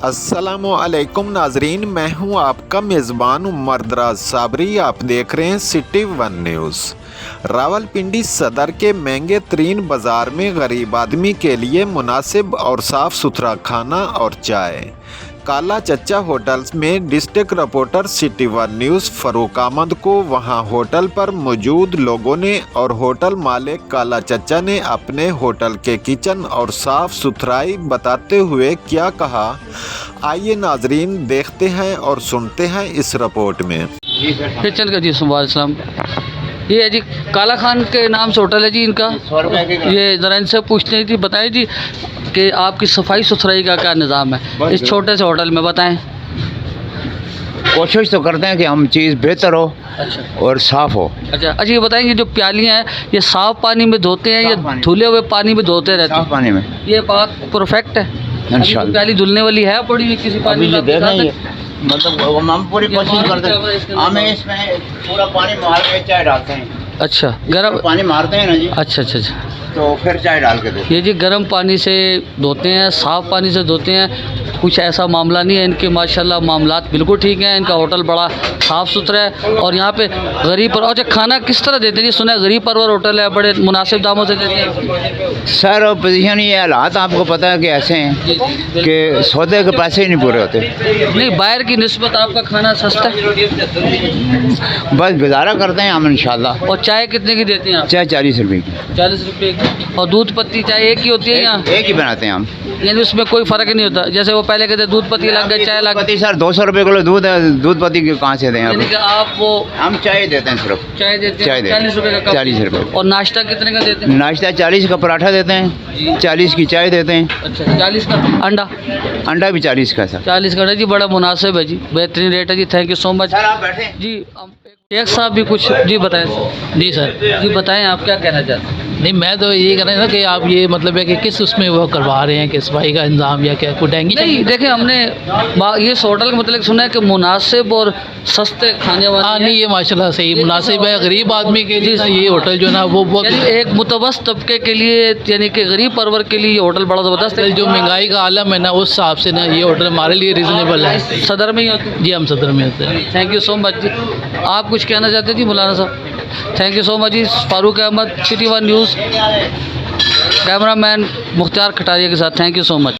अस्सलामुअलैकुम नाजरीन, मैं हूं आपका मेज़बान उमरदराज साबरी। आप देख रहे हैं सिटी वन न्यूज़। रावलपिंडी सदर के महंगे तरीन बाज़ार में गरीब आदमी के लिए मुनासिब और साफ़ सुथरा खाना और चाय। काला चच्चा होटल्स में district reporter city one news Farooq Ahmad को वहां होटल पर मौजूद लोगों ने और होटल मालिक काला चच्चा ने अपने होटल के किचन और साफ़ सुथराई बताते हुए क्या कहा, आइए नाजरीन देखते हैं और सुनते हैं इस रिपोर्ट में। किचन का जी सुबह ये है जी काला खान के नाम से होटल है जी इनका। ये ज़रा इनसे पूछते हैं जी, बताएं जी कि आपकी सफाई सुथराई का क्या निज़ाम है इस छोटे से होटल में, बताएं। कोशिश तो करते हैं कि हम चीज़ बेहतर हो और साफ़ हो। अच्छा ये बताएंगे जो प्यालियाँ हैं ये साफ़ पानी में धोते हैं या धुले हुए पानी में धोते रहते हैं? साफ़ पानी में। ये बात परफेक्ट है। इंशाल्लाह प्याली धुलने वाली है पड़ी हुई किसी पानी में? मतलब हम पूरी कोशिश करते हैं, हमें इसमें पूरा पानी मार के चाय डालते हैं। अच्छा गर्म पानी मारते हैं ना जी, अच्छा तो फिर चाय डाल के देते हैं। ये जी गर्म पानी से धोते हैं, साफ़ पानी से धोते हैं, कुछ ऐसा मामला नहीं है इनके। माशाल्लाह मामलात बिल्कुल ठीक हैं। इनका होटल बड़ा साफ़ सुथरा है और यहाँ पे गरीब पर अच्छा खाना किस तरह देते हैं जी? सुना है गरीब परवर होटल है, बड़े मुनासिब दामों से देते हैं। सर पोजीशन ये हालात आपको पता है कि ऐसे हैं कि सौदे के पैसे ही नहीं पूरे होते। नहीं बाहर की निस्बत आपका खाना सस्ता है, बस गुजारा करते हैं हम इंशाल्लाह। और चाय कितने की देते हैं आप? चाय 40 रुपये की। 40 रुपये की। और दूध पत्ती चाय एक ही होती है यहाँ? एक ही बनाते हैं हम, यानी उसमें कोई फ़र्क नहीं होता? जैसे वो पहले कहते दूध पत्ती लग गए चाय लग गई। पत्ती सर 200 रुपये किलो दूध है, दूध पत्ती कहाँ से दें? यानी कि आप वो हम चाय देते हैं, सिर्फ चाय देते चाय हैं देते हैं। 40 रुपये का कप। 40 रुपये। और नाश्ता कितने का देते हैं? नाश्ता 40 का पराठा देते हैं, 40 की चाय देते हैं। अच्छा 40 का अंडा? अंडा भी 40 का सर। 40 का जी, बड़ा मुनासिब है जी, बेहतरीन रेट है जी। Thank you so much sir आप बैठे जी। शेख साहब भी कुछ जी बताएं। जी सर जी बताएं आप क्या कहना चाहते हैं? नहीं मैं तो ये कह रहा था कि आप ये मतलब है कि किस उसमें वो करवा रहे हैं कि सफाई का इंतजाम या क्या कोई डेंगी? नहीं देखें हमने ये होटल का मतलब सुना है कि मुनासिब और सस्ते खाने वाले। हाँ नहीं ये माशाल्लाह सही मुनासिब है गरीब आदमी के लिए। ये होटल जो ना वो यानी एक मुतवस्त तबके के लिए, यानी कि गरीब परवर के लिए ये होटल बड़ा ज़बरदस्त है। जो महंगाई का आलम है ना उस हिसाब से ना ये होटल हमारे लिए रिजनेबल है। सदर में ही होते हैं? जी हम सदर में होते हैं। थैंक यू सो मच जी। आप कुछ कहना चाहते हैं जी मौलाना साहब? थैंक यू सो मच जी। Farooq Ahmed, City one News, cameraman Mukhtar Khataria के साथ। Thank you so much.